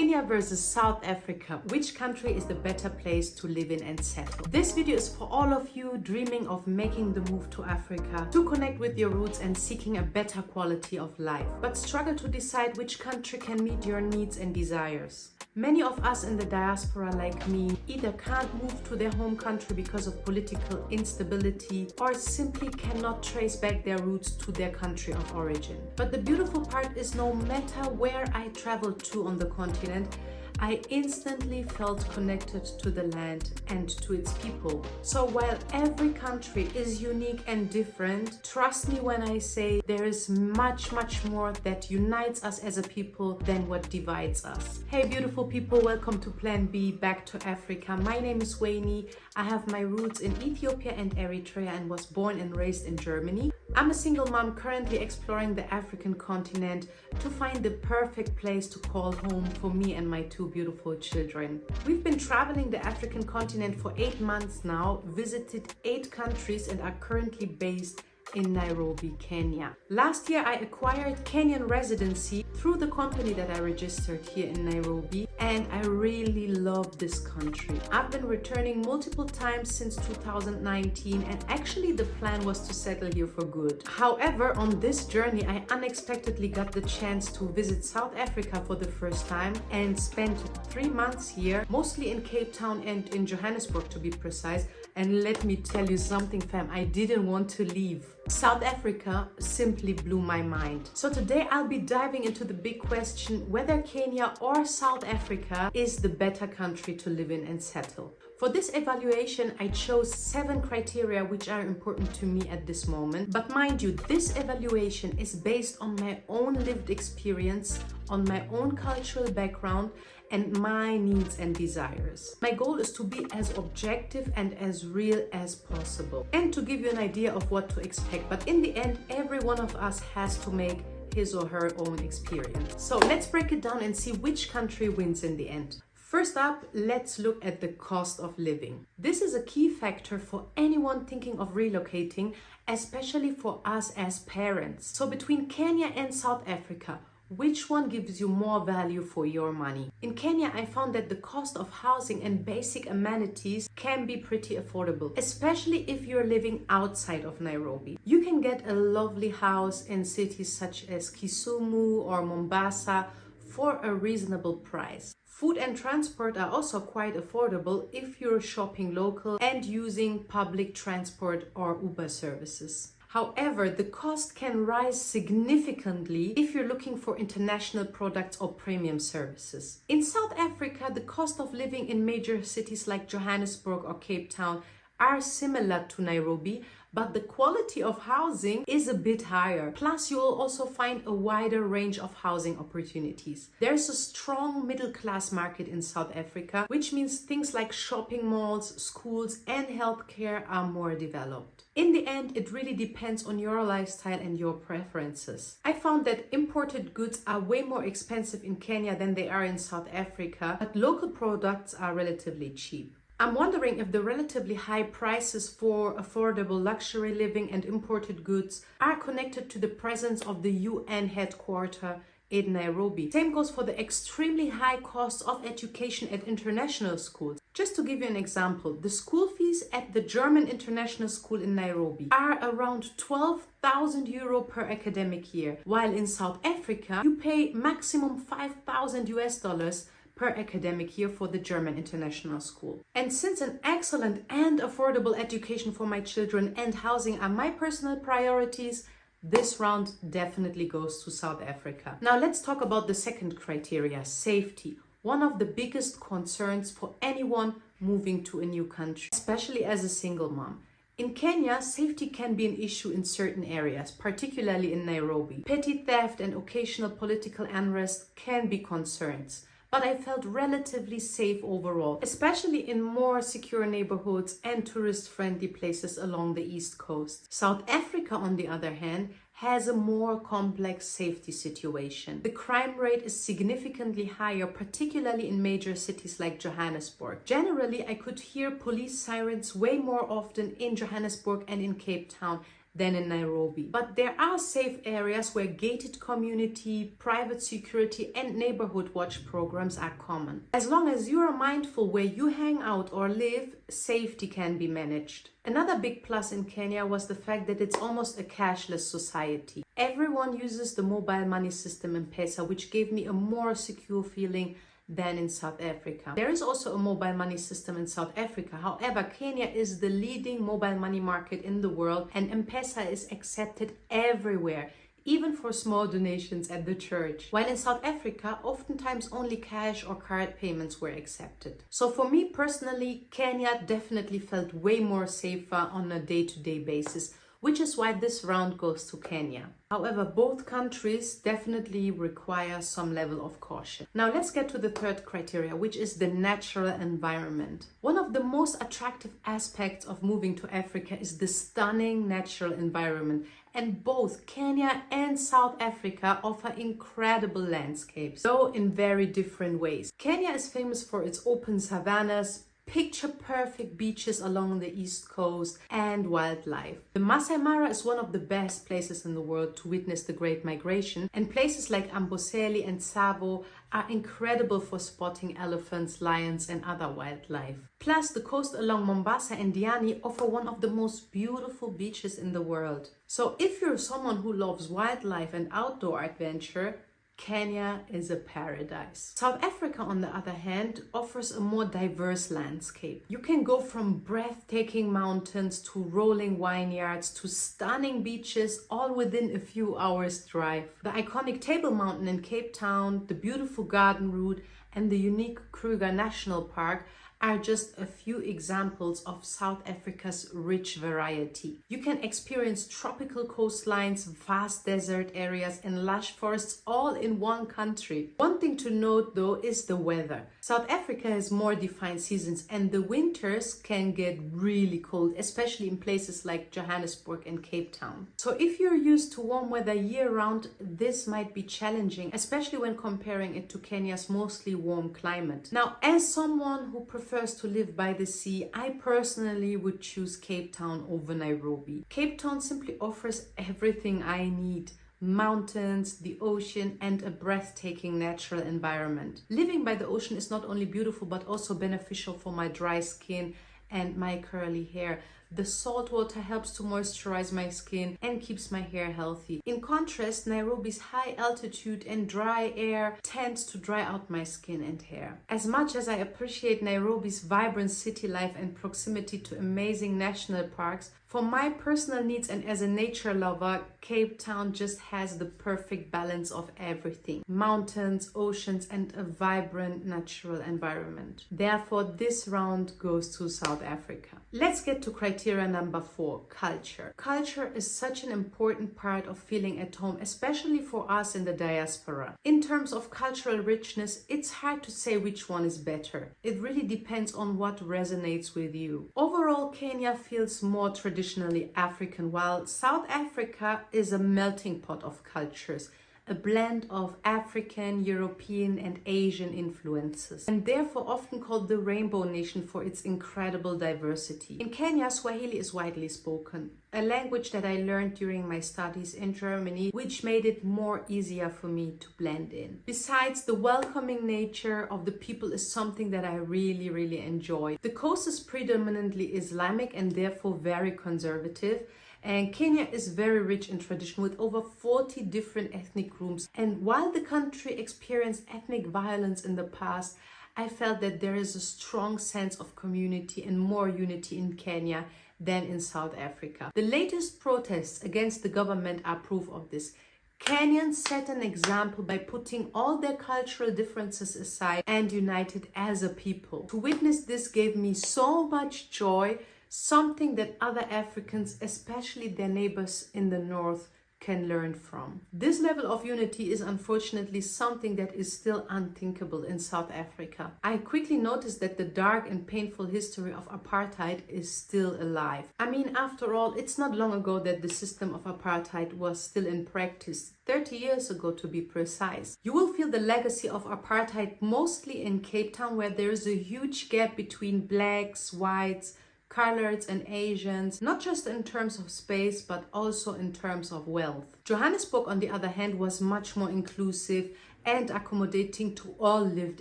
Kenya versus South Africa. Which country is the better place to live in and settle? This video is for all of you dreaming of making the move to Africa to connect with your roots and seeking a better quality of life, but struggle to decide which country can meet your needs and desires. Many of us in the diaspora, like me, either can't move to their home country because of political instability or simply cannot trace back their roots to their country of origin. But the beautiful part is no matter where I traveled to on the continent, I instantly felt connected to the land and to its people. So while every country is unique and different, trust me when I say there is much more that unites us as a people than what divides us. Hey beautiful people, welcome to Plan B, back to Africa. My name is Wayne. I have my roots in Ethiopia and Eritrea and was born and raised in Germany. I'm a single mom currently exploring the African continent to find the perfect place to call home for me and my two beautiful children. We've been traveling the African continent for 8 months now, visited 8 countries and are currently based in Nairobi, Kenya. Last year I acquired Kenyan residency through the company that I registered here in Nairobi, and I really love this country. I've been returning multiple times since 2019 and actually the plan was to settle here for good. However, on this journey I unexpectedly got the chance to visit South Africa for the first time and spent 3 months here, mostly in Cape Town and in Johannesburg to be precise. And let me tell you something, fam, I didn't want to leave. South Africa simply blew my mind. So today I'll be diving into the big question whether Kenya or South Africa is the better country to live in and settle. For this evaluation, I chose 7 criteria which are important to me at this moment. But mind you, this evaluation is based on my own lived experience, on my own cultural background, and my needs and desires. My goal is to be as objective and as real as possible and to give you an idea of what to expect. But in the end, every one of us has to make his or her own experience. So let's break it down and see which country wins in the end. First up, let's look at the cost of living. This is a key factor for anyone thinking of relocating, especially for us as parents. So between Kenya and South Africa, which one gives you more value for your money? In Kenya, I found that the cost of housing and basic amenities can be pretty affordable, especially if you're living outside of Nairobi. You can get a lovely house in cities such as Kisumu or Mombasa for a reasonable price. Food and transport are also quite affordable if you're shopping local and using public transport or Uber services. However, the cost can rise significantly if you're looking for international products or premium services. In South Africa, the cost of living in major cities like Johannesburg or Cape Town are similar to Nairobi, but the quality of housing is a bit higher. Plus, you will also find a wider range of housing opportunities. There's a strong middle-class market in South Africa, which means things like shopping malls, schools, and healthcare are more developed. In the end, it really depends on your lifestyle and your preferences. I found that imported goods are way more expensive in Kenya than they are in South Africa, but local products are relatively cheap. I'm wondering if the relatively high prices for affordable luxury living and imported goods are connected to the presence of the UN headquarters in Nairobi. Same goes for the extremely high cost of education at international schools. Just to give you an example, the school fees at the German International School in Nairobi are around 12,000 euro per academic year, while in South Africa you pay maximum 5,000 US dollars per academic year for the German International School. And since an excellent and affordable education for my children and housing are my personal priorities, this round definitely goes to South Africa. Now let's talk about the second criteria, safety. One of the biggest concerns for anyone moving to a new country, especially as a single mom. In Kenya, safety can be an issue in certain areas, particularly in Nairobi. Petty theft and occasional political unrest can be concerns, but I felt relatively safe overall, especially in more secure neighborhoods and tourist-friendly places along the East Coast. South Africa, on the other hand, has a more complex safety situation. The crime rate is significantly higher, particularly in major cities like Johannesburg. Generally, I could hear police sirens way more often in Johannesburg and in Cape Town than in Nairobi. But there are safe areas where gated community, private security, and neighborhood watch programs are common. As long as you are mindful where you hang out or live, safety can be managed. Another big plus in Kenya was the fact that it's almost a cashless society. Everyone uses the mobile money system M-Pesa, which gave me a more secure feeling than in South Africa. There is also a mobile money system in South Africa. However, Kenya is the leading mobile money market in the world, and M-Pesa is accepted everywhere, even for small donations at the church. While in South Africa, oftentimes only cash or card payments were accepted. So for me personally, Kenya definitely felt way more safer on a day-to-day basis, which is why this round goes to Kenya. However, both countries definitely require some level of caution. Now let's get to the third criteria, which is the natural environment. One of the most attractive aspects of moving to Africa is the stunning natural environment, and both Kenya and South Africa offer incredible landscapes, though in very different ways. Kenya is famous for its open savannas, picture-perfect beaches along the east coast, and wildlife. The Masai Mara is one of the best places in the world to witness the Great Migration, and places like Amboseli and Tsavo are incredible for spotting elephants, lions, and other wildlife. Plus, the coast along Mombasa and Diani offer one of the most beautiful beaches in the world. So if you're someone who loves wildlife and outdoor adventure, Kenya is a paradise. South Africa, on the other hand, offers a more diverse landscape. You can go from breathtaking mountains to rolling vineyards to stunning beaches, all within a few hours' drive. The iconic Table Mountain in Cape Town, the beautiful Garden Route, and the unique Kruger National Park are just a few examples of South Africa's rich variety. You can experience tropical coastlines, vast desert areas, and lush forests all in one country. One thing to note though is the weather. South Africa has more defined seasons, and the winters can get really cold, especially in places like Johannesburg and Cape Town. So if you're used to warm weather year-round, this might be challenging, especially when comparing it to Kenya's mostly warm climate. Now, as someone who prefers to live by the sea, I personally would choose Cape Town over Nairobi. Cape Town simply offers everything I need: mountains, the ocean, and a breathtaking natural environment. Living by the ocean is not only beautiful but also beneficial for my dry skin and my curly hair. The salt water helps to moisturize my skin and keeps my hair healthy. In contrast, Nairobi's high altitude and dry air tends to dry out my skin and hair. As much as I appreciate Nairobi's vibrant city life and proximity to amazing national parks, for my personal needs and as a nature lover, Cape Town just has the perfect balance of everything: mountains, oceans, and a vibrant natural environment. Therefore, this round goes to South Africa. Let's get to criteria number 4, culture. Culture is such an important part of feeling at home, especially for us in the diaspora. In terms of cultural richness, it's hard to say which one is better. It really depends on what resonates with you. Overall, Kenya feels more traditionally African, while South Africa is a melting pot of cultures, a blend of African, European, and Asian influences, and therefore often called the Rainbow Nation for its incredible diversity. In Kenya, Swahili is widely spoken, a language that I learned during my studies in Germany, which made it more easier for me to blend in. Besides, the welcoming nature of the people is something that I really enjoy. The coast is predominantly Islamic and therefore very conservative. And Kenya is very rich in tradition with over 40 different ethnic groups. And while the country experienced ethnic violence in the past, I felt that there is a strong sense of community and more unity in Kenya than in South Africa. The latest protests against the government are proof of this. Kenyans set an example by putting all their cultural differences aside and united as a people. To witness this gave me so much joy, something that other Africans, especially their neighbors in the north, can learn from. This level of unity is unfortunately something that is still unthinkable in South Africa. I quickly noticed that the dark and painful history of apartheid is still alive. I mean, after all, it's not long ago that the system of apartheid was still in practice, 30 years ago to be precise. You will feel the legacy of apartheid mostly in Cape Town, where there is a huge gap between blacks, whites, coloreds and Asians, not just in terms of space, but also in terms of wealth. Johannesburg, on the other hand, was much more inclusive and accommodating to all lived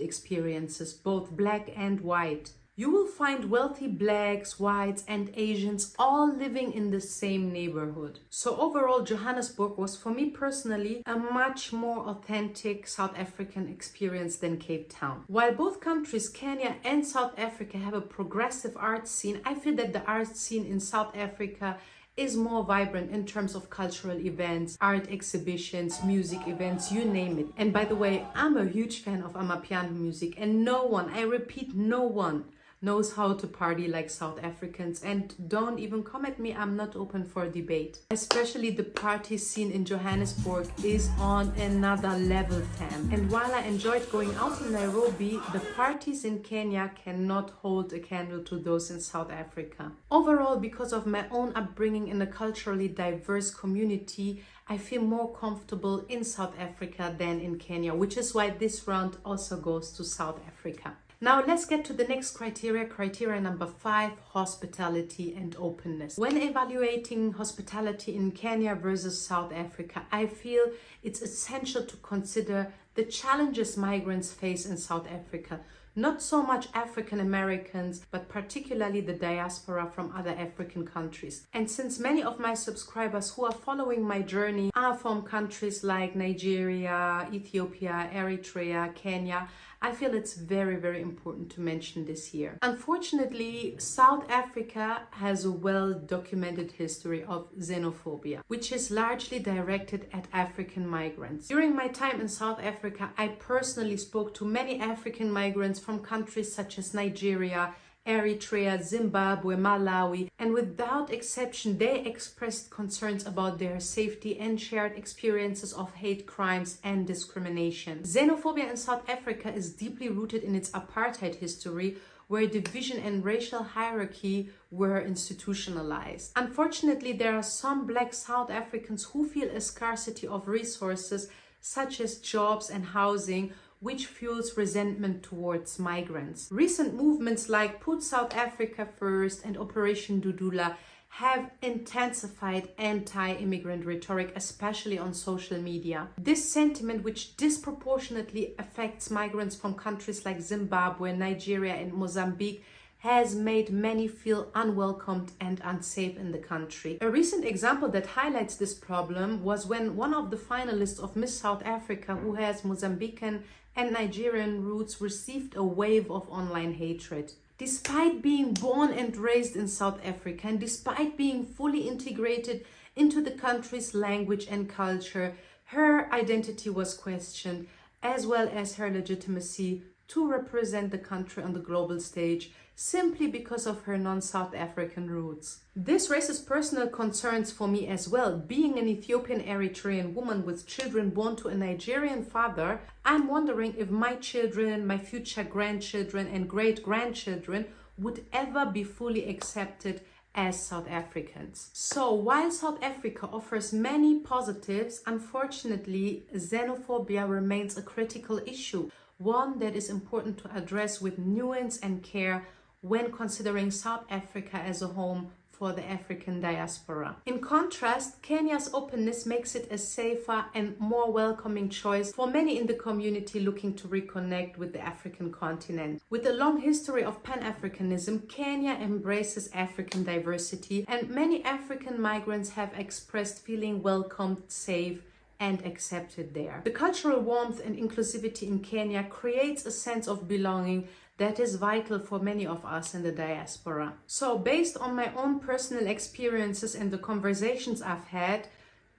experiences, both black and white. You will find wealthy blacks, whites, and Asians all living in the same neighborhood. So overall, Johannesburg was, for me personally, a much more authentic South African experience than Cape Town. While both countries, Kenya and South Africa, have a progressive art scene, I feel that the art scene in South Africa is more vibrant in terms of cultural events, art exhibitions, music events, you name it. And by the way, I'm a huge fan of Amapiano music, and no one, I repeat, no one knows how to party like South Africans. And don't even come at me, I'm not open for debate. Especially the party scene in Johannesburg is on another level, fam. And while I enjoyed going out in Nairobi, the parties in Kenya cannot hold a candle to those in South Africa. Overall, because of my own upbringing in a culturally diverse community, I feel more comfortable in South Africa than in Kenya, which is why this round also goes to South Africa. Now let's get to the next criteria. Criteria number 5, hospitality and openness. When evaluating hospitality in Kenya versus South Africa, I feel it's essential to consider the challenges migrants face in South Africa. Not so much African Americans, but particularly the diaspora from other African countries. And since many of my subscribers who are following my journey are from countries like Nigeria, Ethiopia, Eritrea, Kenya, I feel it's very, very important to mention this here. Unfortunately, South Africa has a well-documented history of xenophobia, which is largely directed at African migrants. During my time in South Africa, I personally spoke to many African migrants from countries such as Nigeria, Eritrea, Zimbabwe, Malawi, and without exception, they expressed concerns about their safety and shared experiences of hate crimes and discrimination. Xenophobia in South Africa is deeply rooted in its apartheid history, where division and racial hierarchy were institutionalized. Unfortunately, there are some Black South Africans who feel a scarcity of resources, such as jobs and housing, which fuels resentment towards migrants. Recent movements like Put South Africa First and Operation Dudula have intensified anti-immigrant rhetoric, especially on social media. This sentiment, which disproportionately affects migrants from countries like Zimbabwe, Nigeria, and Mozambique, has made many feel unwelcomed and unsafe in the country. A recent example that highlights this problem was when one of the finalists of Miss South Africa, who has Mozambican and Nigerian roots, received a wave of online hatred. Despite being born and raised in South Africa, and despite being fully integrated into the country's language and culture, her identity was questioned, as well as her legitimacy to represent the country on the global stage, simply because of her non-South African roots. This raises personal concerns for me as well. Being an Ethiopian Eritrean woman with children born to a Nigerian father, I'm wondering if my children, my future grandchildren and great-grandchildren would ever be fully accepted as South Africans. So while South Africa offers many positives, unfortunately, xenophobia remains a critical issue, one that is important to address with nuance and care when considering South Africa as a home for the African diaspora. In contrast, Kenya's openness makes it a safer and more welcoming choice for many in the community looking to reconnect with the African continent. With a long history of Pan-Africanism, Kenya embraces African diversity, and many African migrants have expressed feeling welcomed, safe, and accepted there. The cultural warmth and inclusivity in Kenya creates a sense of belonging that is vital for many of us in the diaspora. So based on my own personal experiences and the conversations I've had,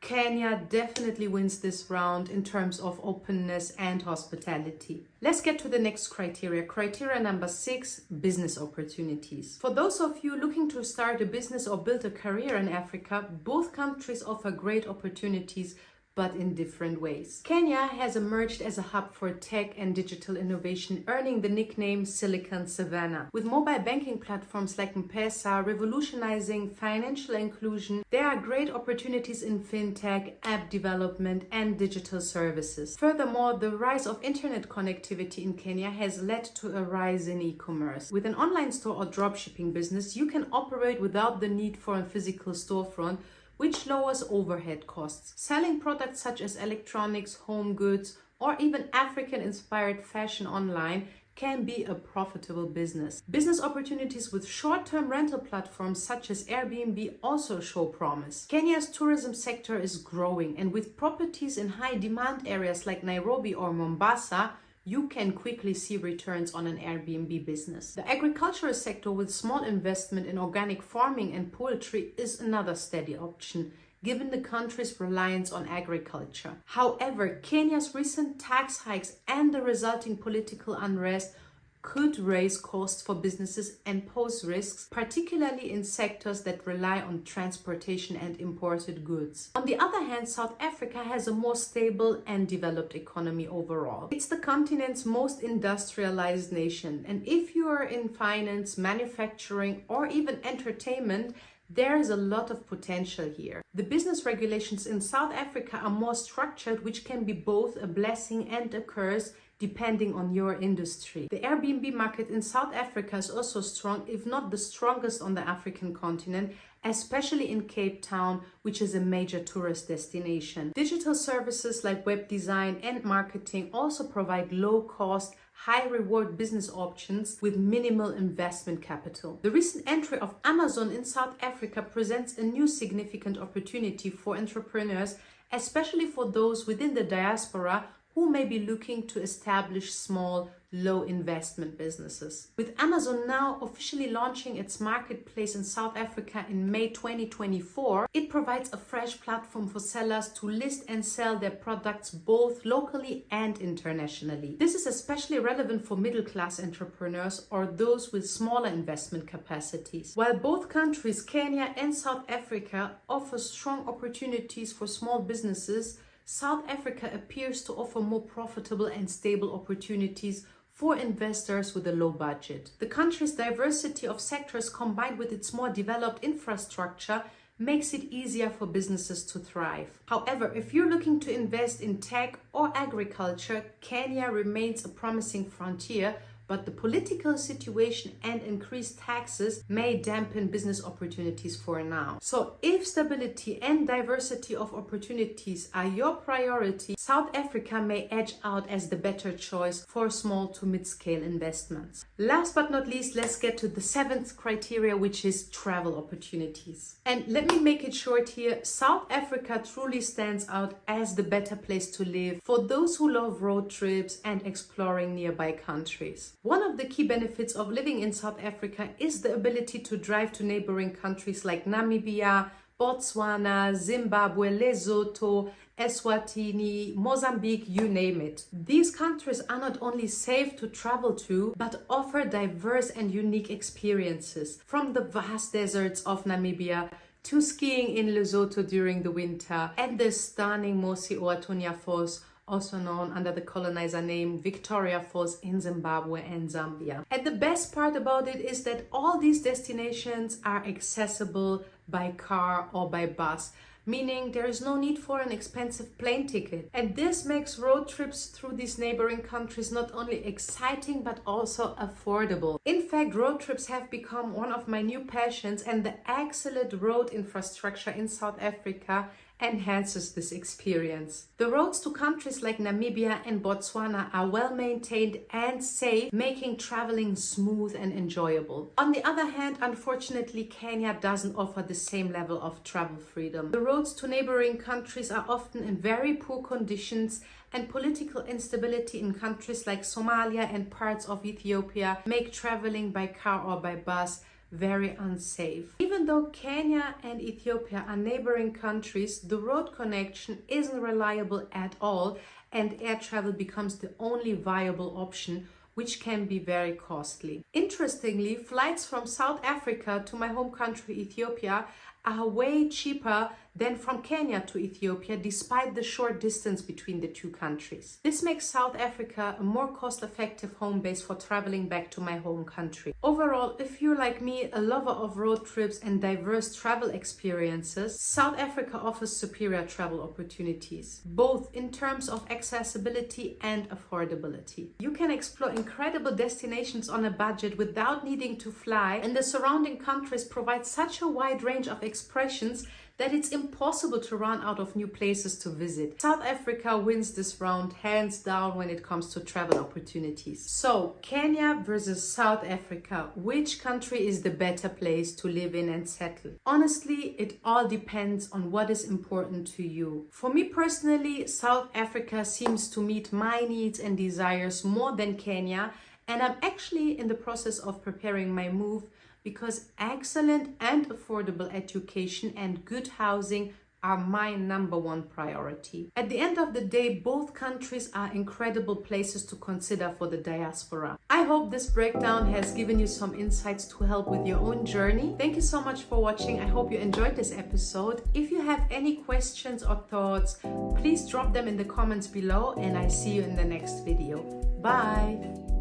Kenya definitely wins this round in terms of openness and hospitality. Let's get to the next criteria. Criteria number 6, business opportunities. For those of you looking to start a business or build a career in Africa, both countries offer great opportunities but in different ways. Kenya has emerged as a hub for tech and digital innovation, earning the nickname Silicon Savannah. With mobile banking platforms like M-Pesa revolutionizing financial inclusion, there are great opportunities in fintech, app development, and digital services. Furthermore, the rise of internet connectivity in Kenya has led to a rise in e-commerce. With an online store or dropshipping business, you can operate without the need for a physical storefront, which lowers overhead costs. Selling products such as electronics, home goods, or even African-inspired fashion online can be a profitable business. Business opportunities with short-term rental platforms such as Airbnb also show promise. Kenya's tourism sector is growing, and with properties in high-demand areas like Nairobi or Mombasa, you can quickly see returns on an Airbnb business. The agricultural sector with small investment in organic farming and poultry is another steady option, given the country's reliance on agriculture. However, Kenya's recent tax hikes and the resulting political unrest could raise costs for businesses and pose risks, particularly in sectors that rely on transportation and imported goods. On the other hand, South Africa has a more stable and developed economy overall. It's the continent's most industrialized nation, and if you are in finance, manufacturing, or even entertainment, there is a lot of potential here. The business regulations in South Africa are more structured, which can be both a blessing and a curse depending on your industry. The Airbnb market in South Africa is also strong, if not the strongest on the African continent, especially in Cape Town, which is a major tourist destination. Digital services like web design and marketing also provide low-cost, high-reward business options with minimal investment capital. The recent entry of Amazon in South Africa presents a new significant opportunity for entrepreneurs, especially for those within the diaspora who may be looking to establish small, low-investment businesses. With Amazon now officially launching its marketplace in South Africa in May 2024, it provides a fresh platform for sellers to list and sell their products both locally and internationally. This is especially relevant for middle-class entrepreneurs or those with smaller investment capacities. While both countries, Kenya and South Africa, offer strong opportunities for small businesses, South Africa appears to offer more profitable and stable opportunities for investors with a low budget. The country's diversity of sectors combined with its more developed infrastructure makes it easier for businesses to thrive. However, if you're looking to invest in tech or agriculture, Kenya remains a promising frontier, but the political situation and increased taxes may dampen business opportunities for now. So if stability and diversity of opportunities are your priority, South Africa may edge out as the better choice for small to mid-scale investments. Last but not least, let's get to the seventh criteria, which is travel opportunities. And let me make it short here. South Africa truly stands out as the better place to live for those who love road trips and exploring nearby countries. One of the key benefits of living in South Africa is the ability to drive to neighboring countries like Namibia, Botswana, Zimbabwe, Lesotho, Eswatini, Mozambique, you name it. These countries are not only safe to travel to, but offer diverse and unique experiences. From the vast deserts of Namibia to skiing in Lesotho during the winter and the stunning Mosi Oa Falls, also known under the colonizer name Victoria Falls in Zimbabwe and Zambia. And the best part about it is that all these destinations are accessible by car or by bus, meaning there is no need for an expensive plane ticket. And this makes road trips through these neighboring countries not only exciting but also affordable. In fact, road trips have become one of my new passions, and the excellent road infrastructure in South Africa enhances this experience. The roads to countries like Namibia and Botswana are well maintained and safe, making traveling smooth and enjoyable. On the other hand, unfortunately, Kenya doesn't offer the same level of travel freedom. The roads to neighboring countries are often in very poor conditions, and political instability in countries like Somalia and parts of Ethiopia make traveling by car or by bus very unsafe. Even though Kenya and Ethiopia are neighboring countries, the road connection isn't reliable at all, and air travel becomes the only viable option, which can be very costly. Interestingly, flights from South Africa to my home country Ethiopia are way cheaper than from Kenya to Ethiopia, despite the short distance between the two countries. This makes South Africa a more cost-effective home base for traveling back to my home country. Overall, if you're like me, a lover of road trips and diverse travel experiences, South Africa offers superior travel opportunities, both in terms of accessibility and affordability. You can explore incredible destinations on a budget without needing to fly, and the surrounding countries provide such a wide range of expressions that it's impossible to run out of new places to visit. South Africa wins this round hands down when it comes to travel opportunities. So, Kenya versus South Africa, which country is the better place to live in and settle? Honestly, it all depends on what is important to you. For me personally, South Africa seems to meet my needs and desires more than Kenya, and I'm actually in the process of preparing my move because excellent and affordable education and good housing are my #1 priority. At the end of the day, both countries are incredible places to consider for the diaspora. I hope this breakdown has given you some insights to help with your own journey. Thank you so much for watching. I hope you enjoyed this episode. If you have any questions or thoughts, please drop them in the comments below, and I see you in the next video. Bye!